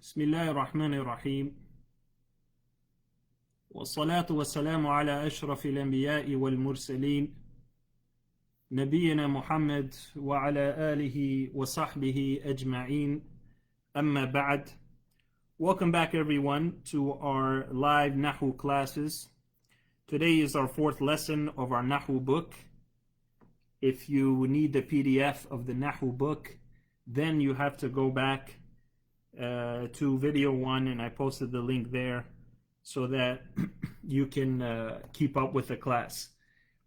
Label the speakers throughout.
Speaker 1: بسم الله الرحمن الرحيم والصلاة والسلام على أشرف الأنبياء والمرسلين نبينا محمد وعلى آله وصحبه أجمعين أما بعد. Welcome back everyone to our live nahu classes. Today is our fourth lesson of our nahu book. If you need the PDF of the nahu book, then you have to go back to video 1, and I posted the link there so that you can keep up with the class.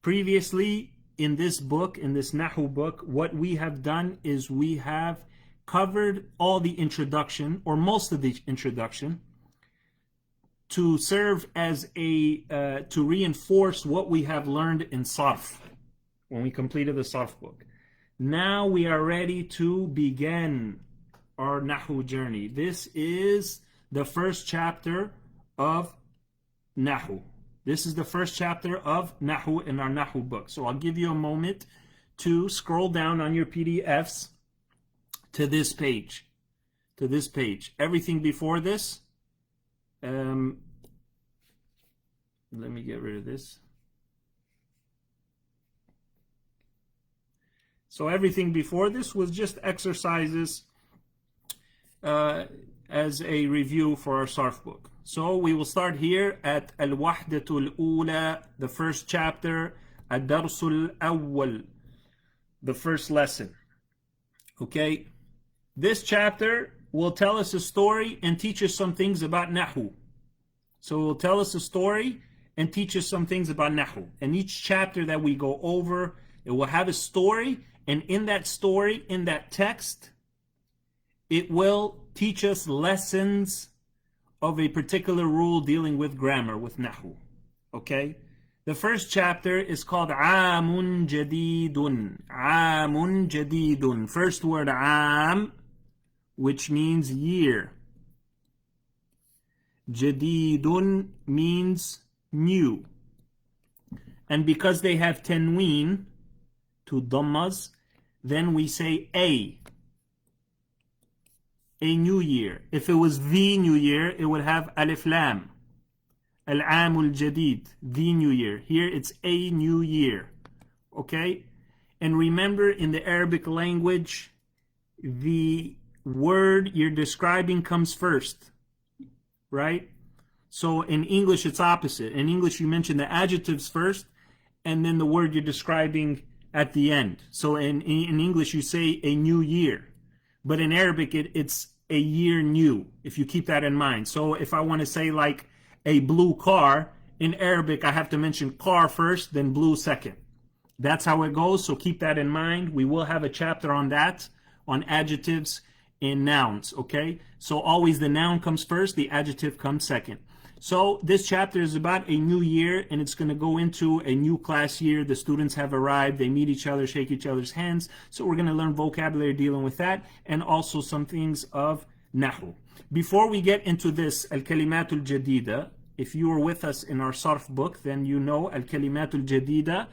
Speaker 1: Previously in this book, in this nahu book, what we have done is we have covered all the introduction, or most of the introduction, to serve as a to reinforce what we have learned in sarf when we completed the sarf book. Now we are ready to begin our nahu journey. This is the first chapter of nahu. This is the first chapter of nahu in our nahu book. So I'll give you a moment to scroll down on your PDFs to this page. To this page. Everything before this, let me get rid of this. So everything before this was just exercises as a review for our sarf book. So we will start here at Al-Wahdatul Ula, the first chapter, Ad-Darsul Awwal, the first lesson. Okay? This chapter will tell us a story and teach us some things about nahu. So it will tell us a story and teach us some things about nahu. And each chapter that we go over, it will have a story, and in that story, in that text, it will teach us lessons of a particular rule dealing with grammar, with nahu. Okay? The first chapter is called Amun Jadidun. Amun Jadidun. First word Am, which means year. Jadidun means new. And because they have tanween, to dhammas, then we say a new year. If it was the new year, it would have alif lam. Al-Amul Jadid, the new year. Here it's a new year. Okay? And remember, in the Arabic language, the word you're describing comes first. Right? So in English, it's opposite. In English, you mention the adjectives first, and then the word you're describing at the end. So in English, you say a new year. But in Arabic, it's a year new, if you keep that in mind. So if I want to say like a blue car, in Arabic, I have to mention car first, then blue second. That's how it goes, so keep that in mind. We will have a chapter on that, on adjectives and nouns, okay? So always the noun comes first, the adjective comes second. So this chapter is about a new year, and it's going to go into a new class year. The students have arrived. They meet each other, shake each other's hands. So we're going to learn vocabulary dealing with that, and also some things of nahu. Before we get into this, Al-Kalimatul Jadida, if you were with us in our sarf book, then you know Al-Kalimatul Jadida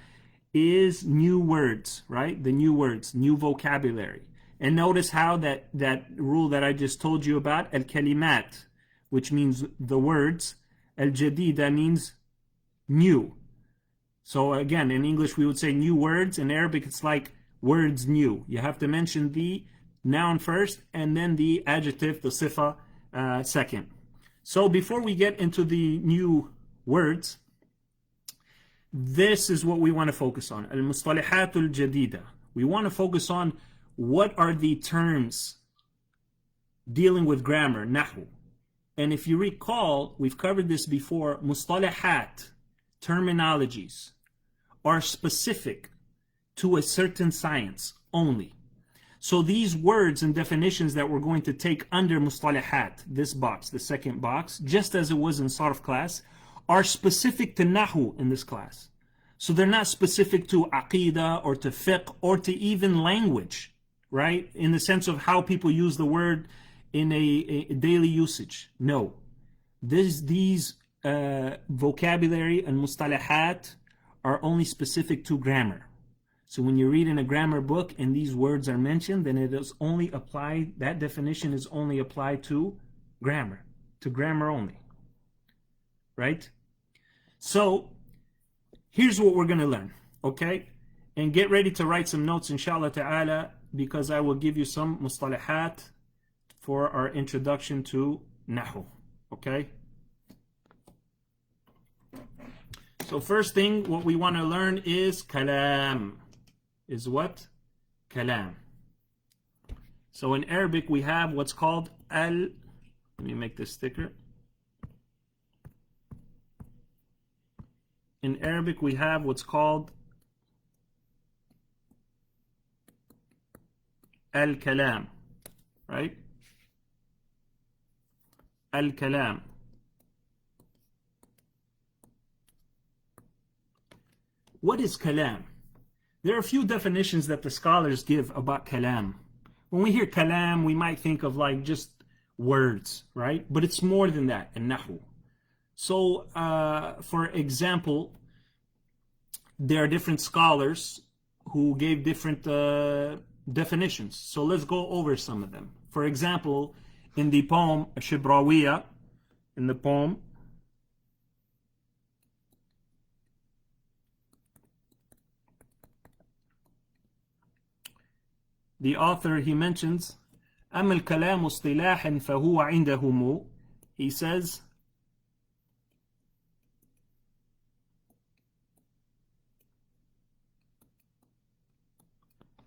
Speaker 1: is new words, right? The new words, new vocabulary. And notice how that rule that I just told you about, Al-Kalimat, which means the words, Al-Jadida means new. So again, in English we would say new words. In Arabic it's like words new. You have to mention the noun first and then the adjective, the sifa, second. So before we get into the new words, this is what we want to focus on. Al-Mustalihatul Jadida. We want to focus on what are the terms dealing with grammar, nahu. And if you recall, we've covered this before, mustalahat, terminologies, are specific to a certain science only. So these words and definitions that we're going to take under mustalahat, this box, the second box, just as it was in sarf class, are specific to nahu in this class. So they're not specific to aqidah or to fiqh or to even language, right? In the sense of how people use the word in a daily usage. No. These vocabulary and mustalahat are only specific to grammar. So when you read in a grammar book and these words are mentioned, then it is only applied, that definition is only applied to grammar, to grammar only, right? So here's what we're going to learn, okay? And get ready to write some notes, inshallah ta'ala, because I will give you some mustalahat for our introduction to nahu, okay? So first thing, what we want to learn is kalam. Is what? Kalam. So in Arabic, we have what's called let me make this thicker. In Arabic, we have what's called al-kalam, right? Al-kalam. What is kalam? There are a few definitions that the scholars give about kalam. When we hear kalam, we might think of like just words, right? But it's more than that in nahu. So, for example, there are different scholars who gave different definitions. So let's go over some of them. For example, in the poem Shibrawiya, in the poem, the author, he mentions أما الكلام اصطلاحا فهو عندهم. He says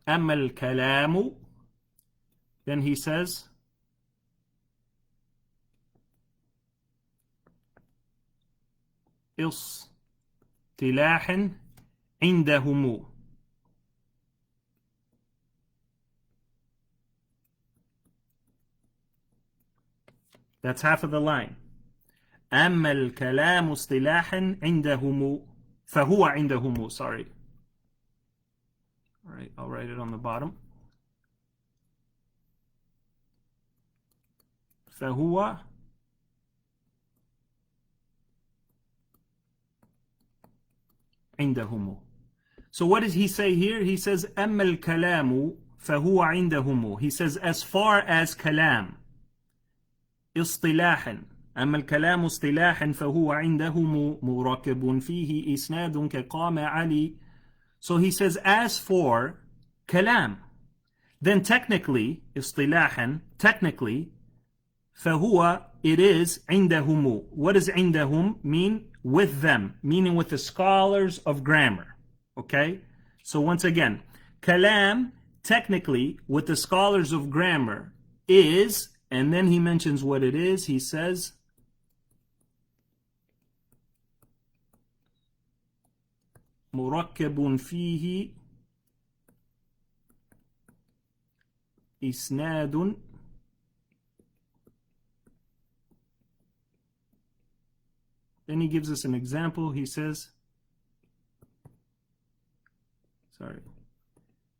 Speaker 1: أما الكلام, then he says اصطلاحا عندهم. That's half of the line. أما الكلام اصطلاحا عندهم فهو عندهم. Sorry. All right, I'll write it on the bottom. فهو عندهم. So what does he say here? He says أما الكلام فهو عندهم. He says as far as kalam, اصطلاحا أما الكلام اصطلاحا فهو عندهم مركب فيه إسناد كقام علي. So he says as for kalam, then technically اصطلاحا, technically فهو, it is عندهم. What does عندهم mean? With them, meaning with the scholars of grammar. Okay? So once again, kalam technically with the scholars of grammar is, and then he mentions what it is. He says مركب فيه إسناد Then he gives us an example. He says,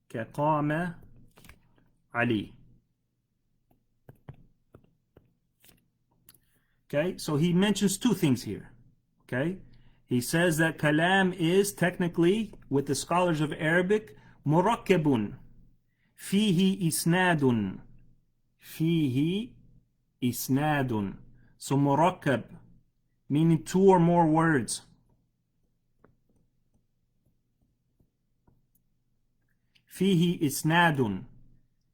Speaker 1: كقام علي. Okay, so he mentions two things here. Okay, he says that kalam is technically, with the scholars of Arabic, murakkabun, fihi isnadun, fihi isnadun. So murakkab, meaning two or more words. Fihi isnadun.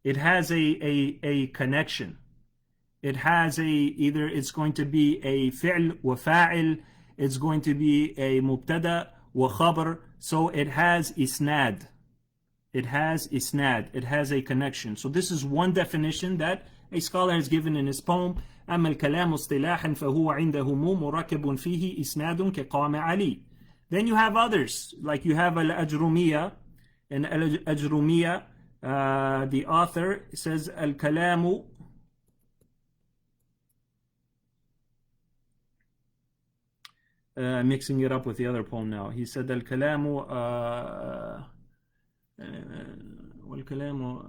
Speaker 1: It has a connection. It has either it's going to be a fi'l wa fa'il, it's going to be a mubtada wa khabar. So it has isnad. It has isnad. It has a connection. So this is one definition that a scholar has given in his poem. أما الكلام اصطلاحا فهو عندهم مركب فيه إسناد كقام علي. Then you have others, like you have al-Ajrumiyya. And al-Ajrumiyya, the author says al-kalamu mixing it up with the other poem now. He said al-kalamu wal-kalamu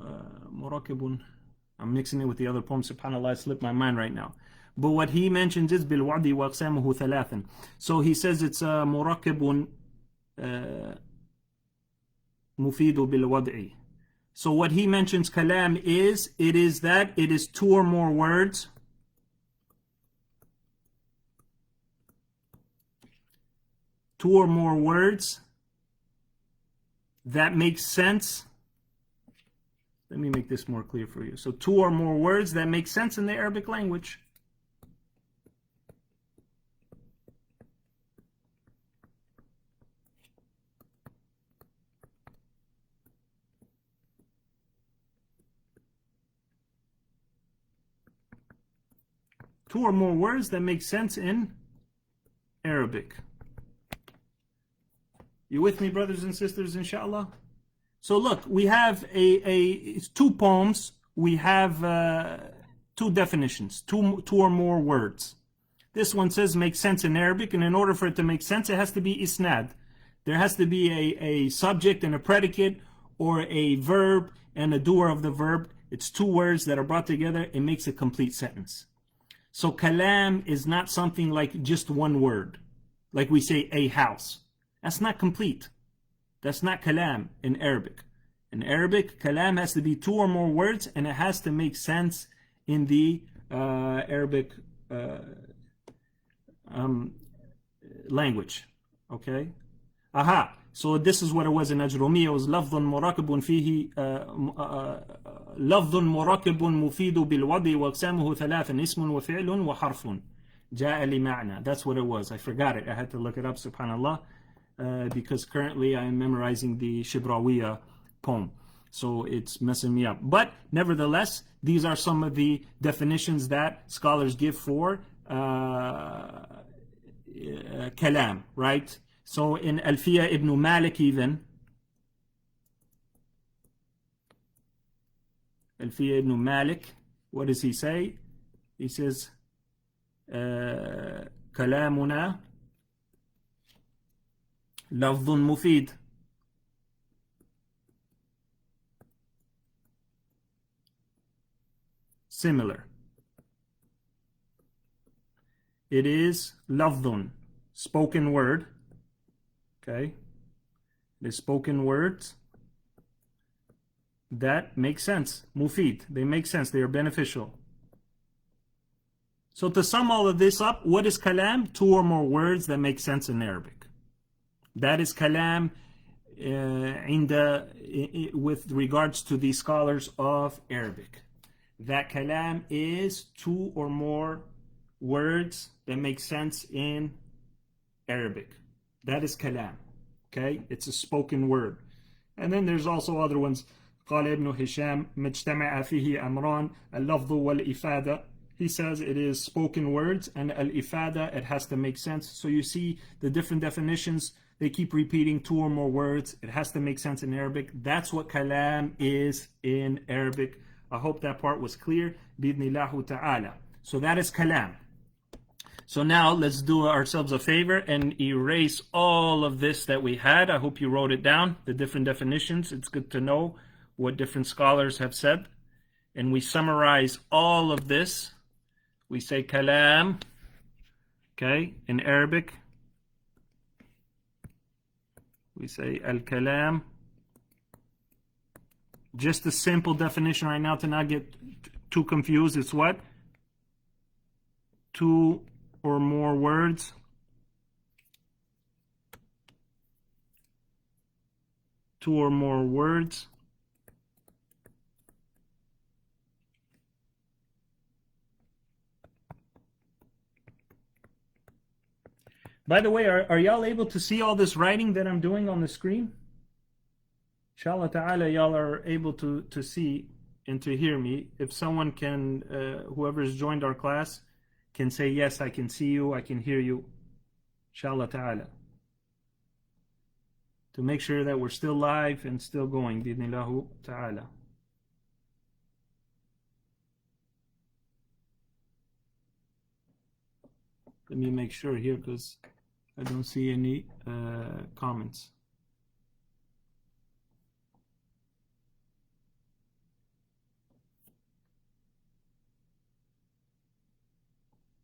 Speaker 1: murakibun. I'm mixing it with the other poem. SubhanAllah, it slipped my mind right now. But what he mentions is bil-wa'di wa aqsamuhu thalathan. So he says it's murakibun mufidu bil-wad'i. So what he mentions kalam is, it is that it is two or more words two or more words that make sense. Let me make this more clear for you. So two or more words that make sense in the Arabic language. Two or more words that make sense in Arabic. You with me, brothers and sisters, inshallah? So look, we have two poems. We have two definitions, two or more words. This one says make sense in Arabic, and in order for it to make sense, it has to be isnad. There has to be a subject and a predicate, or a verb and a doer of the verb. It's two words that are brought together. It makes a complete sentence. So kalam is not something like just one word. Like we say a house. That's not complete. That's not kalam in Arabic. In Arabic, kalam has to be two or more words, and it has to make sense in the Arabic language. Okay? Aha. So this is what it was in Ajrumiyya. It was لفظ مركب فيه لفظ مركب مفيد بالوضع واقسامه ثلاثا اسم وفعل وحرف جاء لمعنى. That's what it was. I forgot it. I had to look it up, subhanallah, because currently I am memorizing the Shibrawiya poem. So it's messing me up. But nevertheless, these are some of the definitions that scholars give for kalam, right? So in Alfiya ibn Malik even, Alfiya ibn Malik, what does he say? He says, كلامنا لفظ مفيد. Similar. It is lafdun, spoken word. Okay? The spoken words that make sense. Mufid. They make sense. They are beneficial. So to sum all of this up, what is kalam? Two or more words that make sense in Arabic. That is kalam with regards to the scholars of Arabic. That kalam is two or more words that make sense in Arabic. That is kalam. Okay? It's a spoken word. And then there's also other ones. قال ابن هشام مجتمع فيه أمران اللفظ والإفادة. He says it is spoken words, and al-ifada, it has to make sense. So you see the different definitions. They keep repeating two or more words. It has to make sense in Arabic. That's what kalam is in Arabic. I hope that part was clear. Bidnillahu ta'ala. So that is kalam. So now let's do ourselves a favor and erase all of this that we had. I hope you wrote it down, the different definitions. It's good to know what different scholars have said. And we summarize all of this. We say kalam, okay, in Arabic. We say al-kalam. Just a simple definition right now to not get too confused. It's what? Two or more words. Two or more words. By the way, are y'all able to see all this writing that I'm doing on the screen? Inshallah ta'ala, y'all are able to see and to hear me. If someone can, whoever's joined our class, can say, yes, I can see you, I can hear you. Inshallah ta'ala. To make sure that we're still live and still going. Bidnillahu ta'ala. Let me make sure here because I don't see any comments.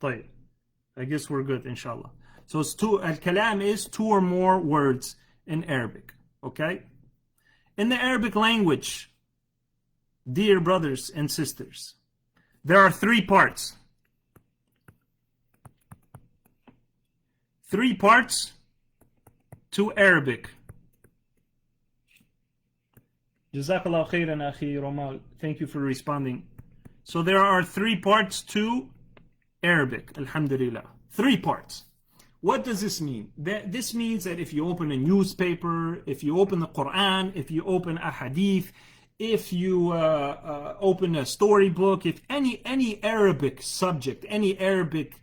Speaker 1: طيب. I guess we're good, inshallah. So it's two, al-kalam is two or more words in Arabic. Okay? In the Arabic language, dear brothers and sisters, there are three parts. Three parts to Arabic. Jazakallah khairan, akhi Romal. Thank you for responding. So there are 3 parts to Arabic, alhamdulillah. 3 parts. What does this mean? This means that if you open a newspaper, if you open the Quran, if you open a hadith, if you open a storybook, if any Arabic subject, any Arabic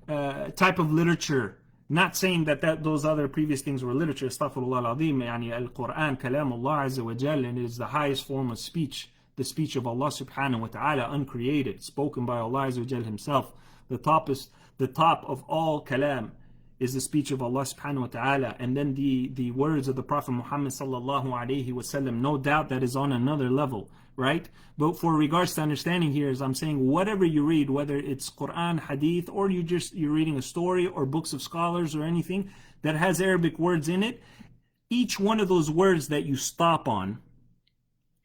Speaker 1: type of literature, not saying that those other previous things were literature, astaghfirullah al-azim, yani al-Quran, kalam Allah azza wa jal, and it is the highest form of speech, the speech of Allah subhanahu wa ta'ala, uncreated, spoken by Allah azza wa jal himself. The top of all kalam is the speech of Allah subhanahu wa ta'ala, and then the words of the Prophet Muhammad sallallahu alayhi wasallam, no doubt that is on another level, right? But for regards to understanding here, as I'm saying, whatever you read, whether it's Quran, hadith, or you're reading a story or books of scholars or anything that has Arabic words in it, each one of those words that you stop on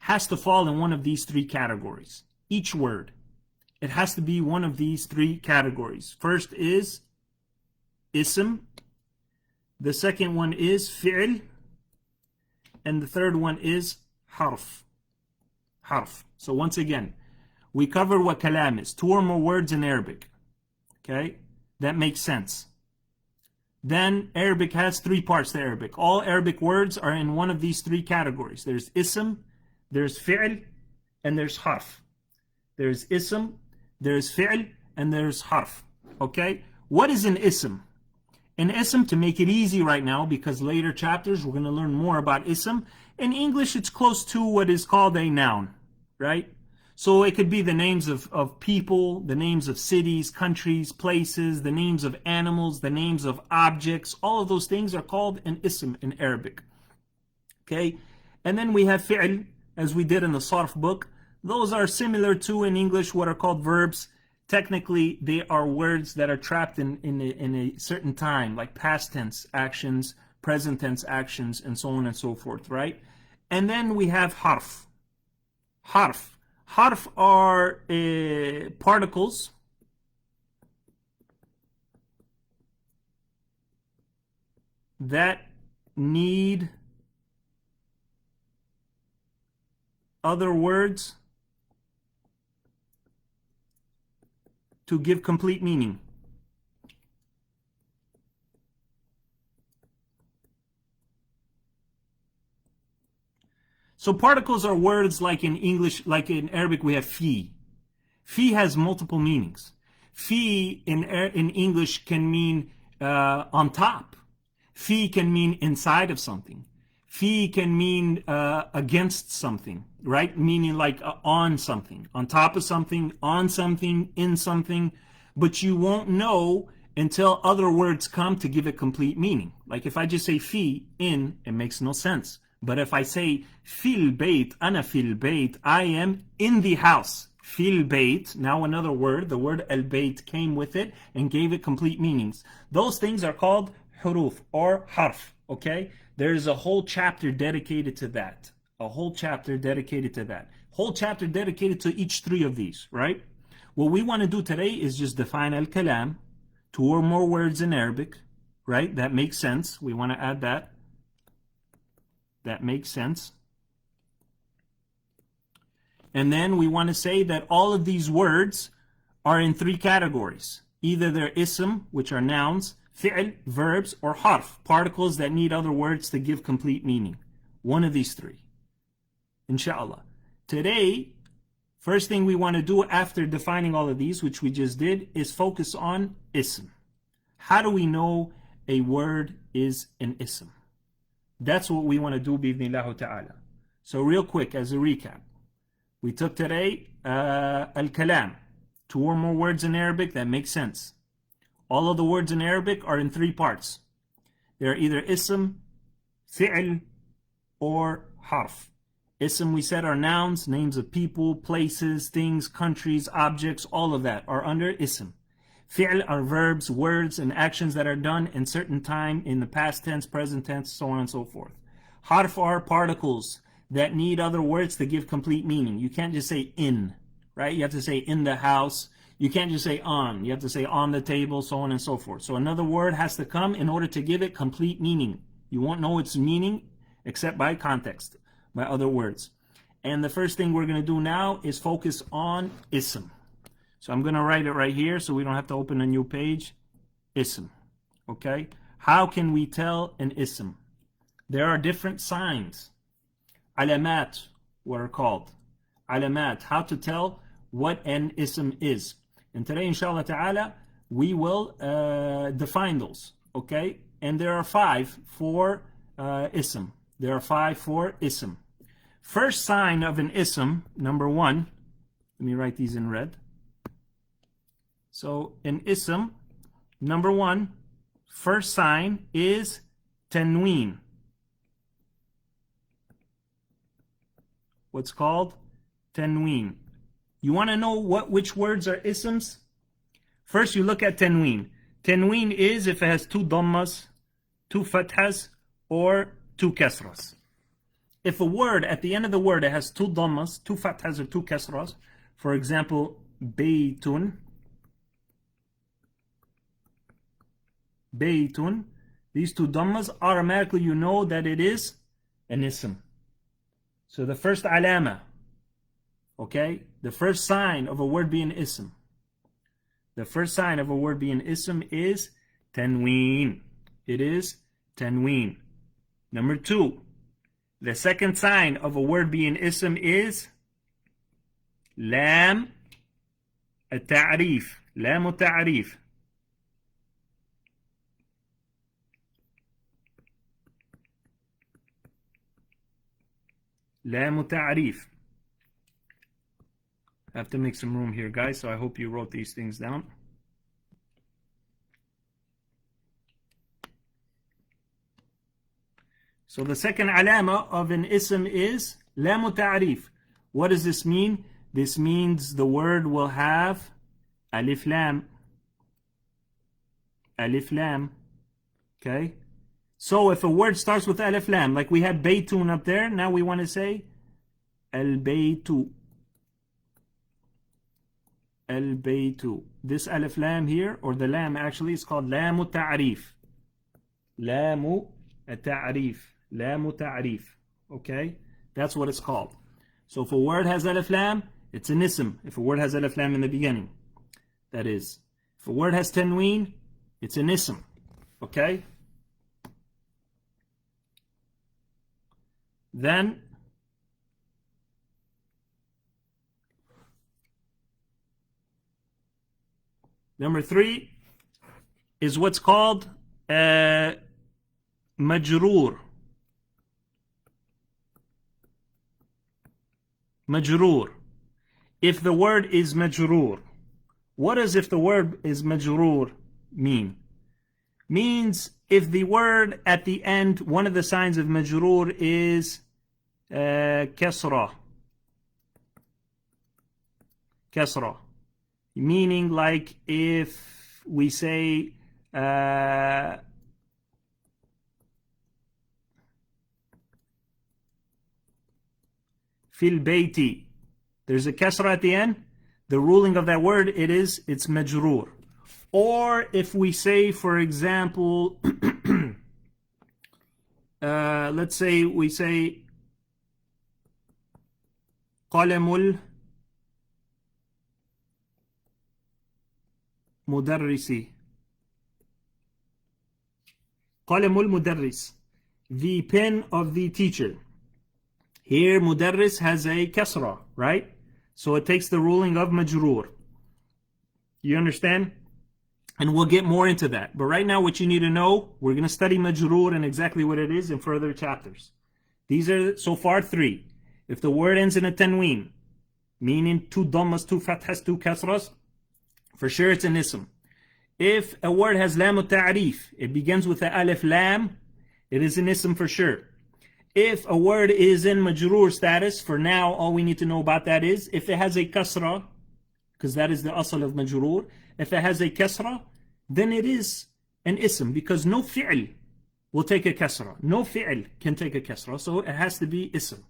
Speaker 1: has to fall in one of these 3 categories. Each word. It has to be one of these 3 categories. First is ism. The second one is fi'l. And the third one is harf. Harf. So once again, we cover what kalam is. 2 or more words in Arabic. Okay? That makes sense. Then Arabic has 3 parts to Arabic. All Arabic words are in one of these 3 categories. There's ism, there's fi'l, and there's harf. There's ism, there's fi'l, and there's harf. Okay? What is an ism? An ism, to make it easy right now, because later chapters we're going to learn more about ism. In English, it's close to what is called a noun, right? So it could be the names of people, the names of cities, countries, places, the names of animals, the names of objects. All of those things are called an ism in Arabic. Okay? And then we have fi'l, as we did in the Sarf book. Those are similar to, in English, what are called verbs. Technically, they are words that are trapped in a certain time, like past tense actions, present tense actions, and so on and so forth, right? And then we have harf. Harf. Harf are particles that need other words to give complete meaning. So particles are words like in English, like in Arabic we have fi. Fi has multiple meanings. Fi in English can mean on top. Fi can mean inside of something. Fi can mean against something, right? Meaning like on something, on top of something, on something, in something. But you won't know until other words come to give it complete meaning. Like if I just say fi, in, it makes no sense. But if I say fil bayt, ana fil bayt, I am in the house. Fil bayt, now another word, the word al bayt came with it and gave it complete meanings. Those things are called huruf or harf, okay? There's a whole chapter dedicated to that. A whole chapter dedicated to that. Whole chapter dedicated to each 3 of these, right? What we want to do today is just define al-kalam, 2 or more words in Arabic, right? That makes sense. We want to add that. That makes sense. And then we want to say that all of these words are in 3 categories. Either they're ism, which are nouns, fi'l, verbs, or harf, particles that need other words to give complete meaning. One of these 3. Inshallah. Today, first thing we want to do after defining all of these, which we just did, is focus on ism. How do we know a word is an ism? That's what we want to do, bi'idhnillah ta'ala. So real quick, as a recap, we took today al-kalam, 2 or more words in Arabic that make sense. All of the words in Arabic are in 3 parts. They're either ism, fi'l, or harf. Ism, we said, are nouns, names of people, places, things, countries, objects, all of that are under ism. Fi'l are verbs, words, and actions that are done in certain time in the past tense, present tense, so on and so forth. Harf are particles that need other words to give complete meaning. You can't just say in, right? You have to say in the house. You can't just say on. You have to say on the table, so on and so forth. So another word has to come in order to give it complete meaning. You won't know its meaning except by context, by other words. And the first thing we're going to do now is focus on ism. So I'm going to write it right here so we don't have to open a new page. Ism. Okay? How can we tell an ism? There are different signs. Alamat, what are called. Alamat, how to tell what an ism is. And today, inshallah ta'ala, we will define those. Okay? And there are 5 for ism. There are 5 for ism. First sign of an ism, number 1. Let me write these in red. So an ism, number 1, first sign is tanween. What's called tanween. You want to know which words are isms? First, you look at tanween. Tanween is if it has 2 dhammas, 2 fathas, or 2 kasras. If a word, at the end of the word, it has 2 dhammas, 2 fathas, or 2 kasras, for example, baytun, baytun, these 2 dhammas, automatically you know that it is an ism. So the first alama, okay, the first sign of a word being ism. The first sign of a word being ism is tanween. It is tanween. Number 2, the second sign of a word being ism is lam التعريف. lam التعريف. lam التعريف. I have to make some room here, guys, so I hope you wrote these things down. So the second alama of an ism is lam ta'rif. What does this mean? This means the word will have alif lam. Alif lam. Okay? So if a word starts with alif lam, like we had baytun up there, now we want to say al-baytu. Al-baytu. This alif lam here, or the lam actually, is called lamu ta'rif. Lamu ta'rif. Lamu ta'rif. Okay? That's what it's called. So if a word has alif lam, it's an ism. If a word has alif lam in the beginning, that is. If a word has tanween, it's an ism. Okay? Then number 3 is what's called majroor. Majroor. If the word is majroor, what does if the word is majroor mean? Means if the word at the end, one of the signs of majroor is kasra. Kasra. Meaning like if we say fil bayti, there's a kasra at the end, the ruling of that word, it's majroor. Or if we say, for example, let's say we say qalamul mudarrisi. Qalamul mudarris, the pen of the teacher. Here mudarris has a kasra, right? So it takes the ruling of majroor. You understand? And we'll get more into that. But right now what you need to know, we're going to study majroor and exactly what it is in further chapters. These are so far 3. If the word ends in a tanween, meaning 2 dhammas, 2 fathas, 2 kasras, for sure it's an ism. If a word has lam ta'rif, it begins with the alif lam, it is an ism for sure. If a word is in majroor status, for now all we need to know about that is if it has a kasra, because that is the asl of majroor. If it has a kasra, then it is an ism, because no fi'l will take a kasra. No fi'l can take a kasra, so it has to be ism.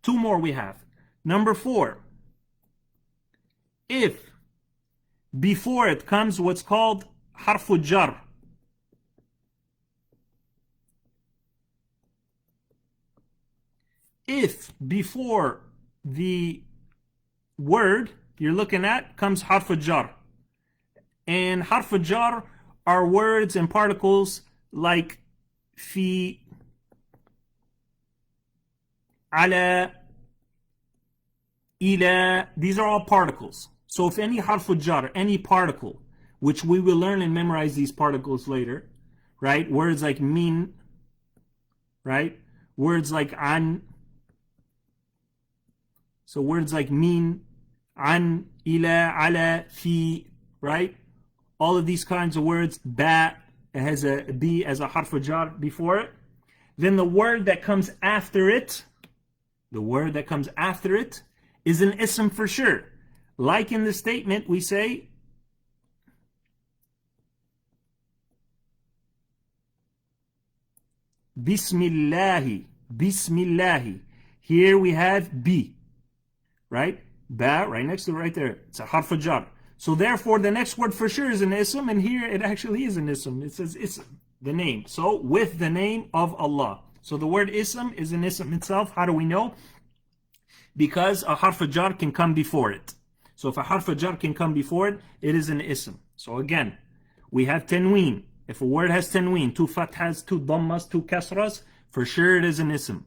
Speaker 1: 2 more we have. Number 4, if before it comes what's called harfu jar. if before the word you're looking at comes harf jar. And harf jar are words and particles like fi, ala, ila. These are all particles. So if any harf jar, any particle, which we will learn and memorize these particles later, right? Words like min, right? Words like an. So words like min, an, ila, ala, fi, right? All of these kinds of words, ba, it has a b as a harf jar before it. Then the word that comes after it, is an ism for sure. Like in the statement, we say, Bismillahi, Bismillahi. Here we have B, right? Ba, right next to it, right there. It's a harf jar. So therefore, the next word for sure is an ism, and here it actually is an ism. It says ism, the name. So with the name of Allah. So the word ism is an ism itself. How do we know? Because a harf jar can come before it. So if a harf jar can come before it, it is an ism. So again, we have tanween. If a word has tanween, two fathas, two dhammas, two kasras, for sure it is an ism.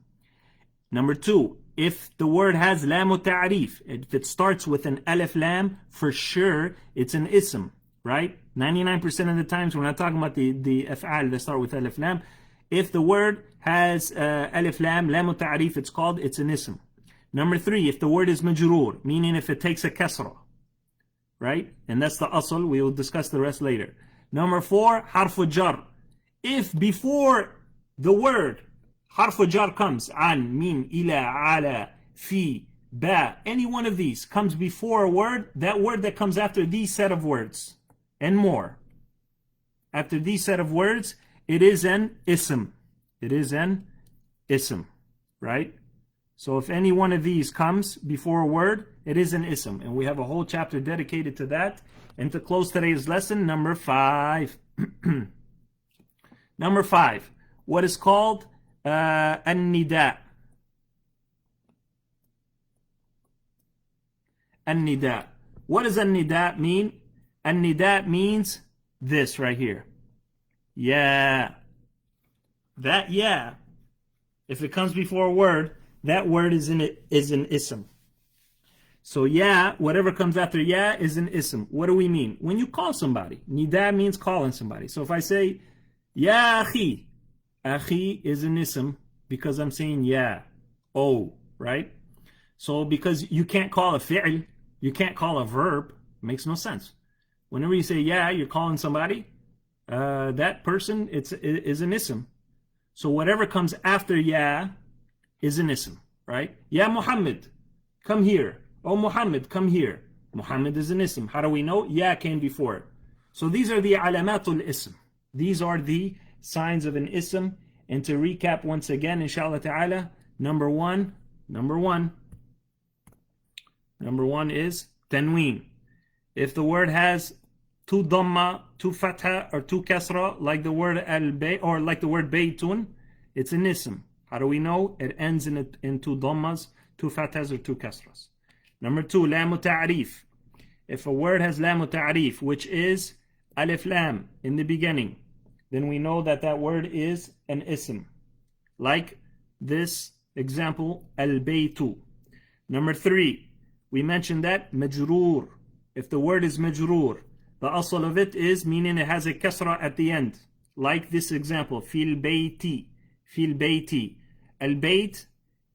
Speaker 1: Number two, if the word has lam ta'rif, if it starts with an alif lam, for sure it's an ism, right? 99% of the times we're not talking about the af'al that start with alif lam. If the word has alif lam, lam ta'rif, it's an ism. Number three, if the word is majroor, meaning if it takes a kasra, right? And that's the asl, we will discuss the rest later. Number four, harf jar. If before the word harf jar comes, an, min, ila, ala, fi, ba, any one of these comes before a word, that word that comes after these set of words, and more, after these set of words, it is an ism. It is an ism, right? So if any one of these comes before a word, it is an ism. And we have a whole chapter dedicated to that. And to close today's lesson, number 5. Number 5, what is called an-nida. An-nida. What does an-nida mean? An-nida means this right here. Yeah. That yeah. If it comes before a word, that word is an ism. So yeah, whatever comes after yeah is an ism. What do we mean? When you call somebody, nida means calling somebody. So if I say, ya akhi, akhi is an ism because I'm saying yeah, oh, right? So because you can't call a fi'l, you can't call a verb, it makes no sense. Whenever you say yeah, you're calling somebody, that person is an ism. So whatever comes after yeah is an ism, right? Ya Muhammad, come here. Oh Muhammad, come here. Muhammad is an ism. How do we know? Ya came before it. So these are the alamatul ism. These are the signs of an ism. And to recap once again, inshallah ta'ala, number one is tanween. If the word has two dhamma, two fatha, or two kasra, like the word al-bay, or like the word baytun, it's an ism. How do we know? It ends in two dhammas, two fathas, or two kasras. Number two, lam ta'rif. If a word has lam ta'rif, which is alif lam in the beginning, then we know that that word is an ism. Like this example, al-baytu. Number three, we mentioned that majroor. If the word is majroor, the asl of it is meaning it has a kasra at the end. Like this example, fil bayti. Fil bayti. Al-bayt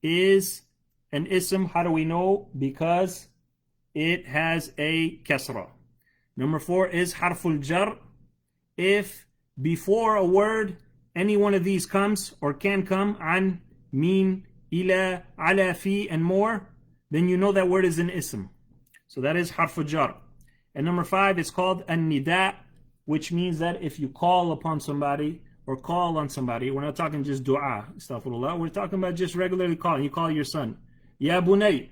Speaker 1: is an ism. How do we know? Because it has a kasra. Number four is harful jar. If before a word any one of these comes or can come, an, min, ila, ala, fi, and more, then you know that word is an ism. So that is harful jar. And number five is called an-nida, which means that if you call upon somebody or call on somebody, we're not talking just dua, astaghfirullah, we're talking about just regularly calling. You call your son, ya bunay,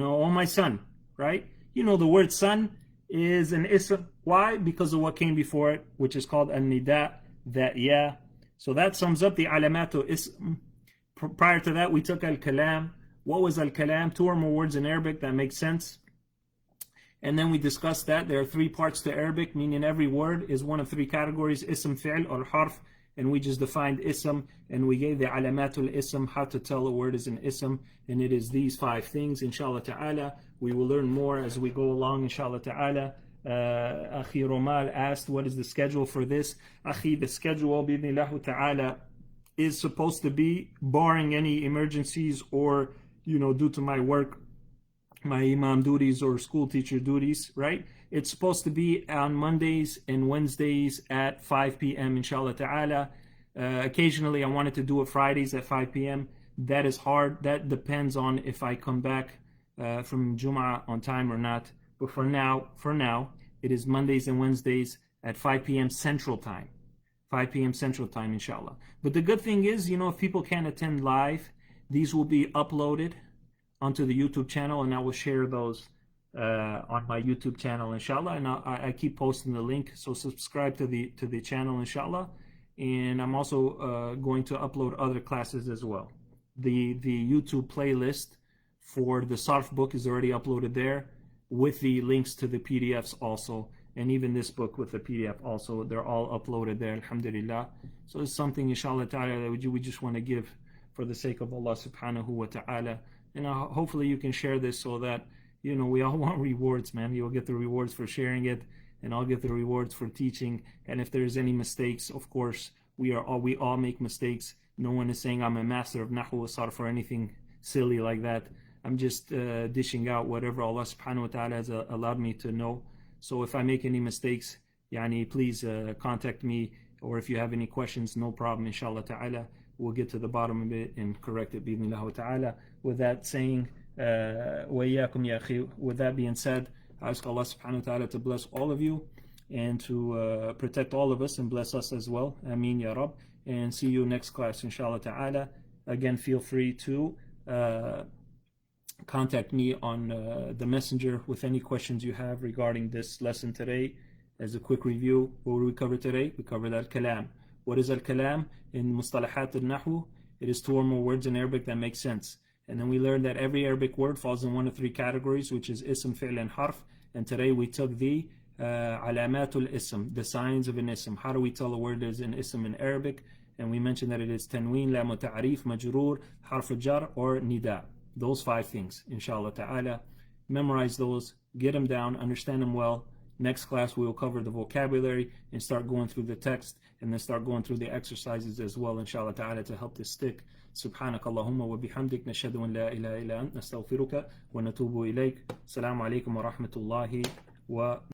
Speaker 1: oh my son, right? The word son is an ism. Why? Because of what came before it, which is called an-nida, that yeah. So that sums up the alamatu ism. Prior to that, we took al-kalam. What was al-kalam? 2 or more words in Arabic that make sense. And then we discussed that there are 3 parts to Arabic, meaning every word is one of 3 categories, ism, fi'l, or harf. And we just defined ism, and we gave the alamatul ism, how to tell a word is an ism, and it is these 5 things, inshallah ta'ala. We will learn more as we go along, inshallah ta'ala. Akhi Romal asked, what is the schedule for this? Akhi, the schedule, bi'idhnillah ta'ala, is supposed to be, barring any emergencies or, due to my work, my imam duties or school teacher duties, right? It's supposed to be on Mondays and Wednesdays at 5 p.m. inshallah ta'ala. Occasionally I wanted to do it Fridays at 5 p.m. That is hard. That depends on if I come back from Jum'ah on time or not. But for now, it is Mondays and Wednesdays at 5 p.m. Central Time. 5 p.m. Central Time, inshallah. But the good thing is, if people can't attend live, these will be uploaded onto the YouTube channel, and I will share those on my YouTube channel, inshallah. And I keep posting the link, so subscribe to the channel, inshallah. And I'm also going to upload other classes as well. The YouTube playlist for the Sarf book is already uploaded there, with the links to the PDFs also, and even this book with the PDF also. They're all uploaded there, alhamdulillah. So it's something, inshallah ta'ala, that we just want to give for the sake of Allah subhanahu wa ta'ala. And hopefully you can share this so that, we all want rewards, man. You'll get the rewards for sharing it, and I'll get the rewards for teaching. And if there's any mistakes, of course, we all make mistakes. No one is saying I'm a master of nahu or sarf or anything silly like that. I'm just dishing out whatever Allah subhanahu wa ta'ala has allowed me to know. So if I make any mistakes, please contact me, or if you have any questions, no problem, inshallah ta'ala. We'll get to the bottom of it and correct it, bi'idhnillah ta'ala. With that saying, وَإِيَّاكُمْ يَا أَخِي. With that being said, I ask Allah subhanahu wa ta'ala to bless all of you and to protect all of us and bless us as well. Ameen ya Rab. And see you next class, inshallah ta'ala. Again, feel free to contact me on the messenger with any questions you have regarding this lesson today. As a quick review, what will we cover today? We covered al-kalam. What is al-kalam? In mustalahat al-nahu, it is 2 or more words in Arabic that make sense. And then we learned that every Arabic word falls in one of 3 categories, which is ism, fi'l, and harf. And today we took the alamatul ism, the signs of an ism. How do we tell a word is an ism in Arabic? And we mentioned that it is tanween, lam ta'arif, majroor, harf jar, or nida. Those 5 things, inshallah ta'ala. Memorize those, get them down, understand them well. Next class we will cover the vocabulary and start going through the text, and then start going through the exercises as well, inshallah ta'ala, to help this stick. سبحانك اللهم وبحمدك نشهد أن لا إله إلا أنت نستغفرك ونتوب إليك. السلام عليكم ورحمة الله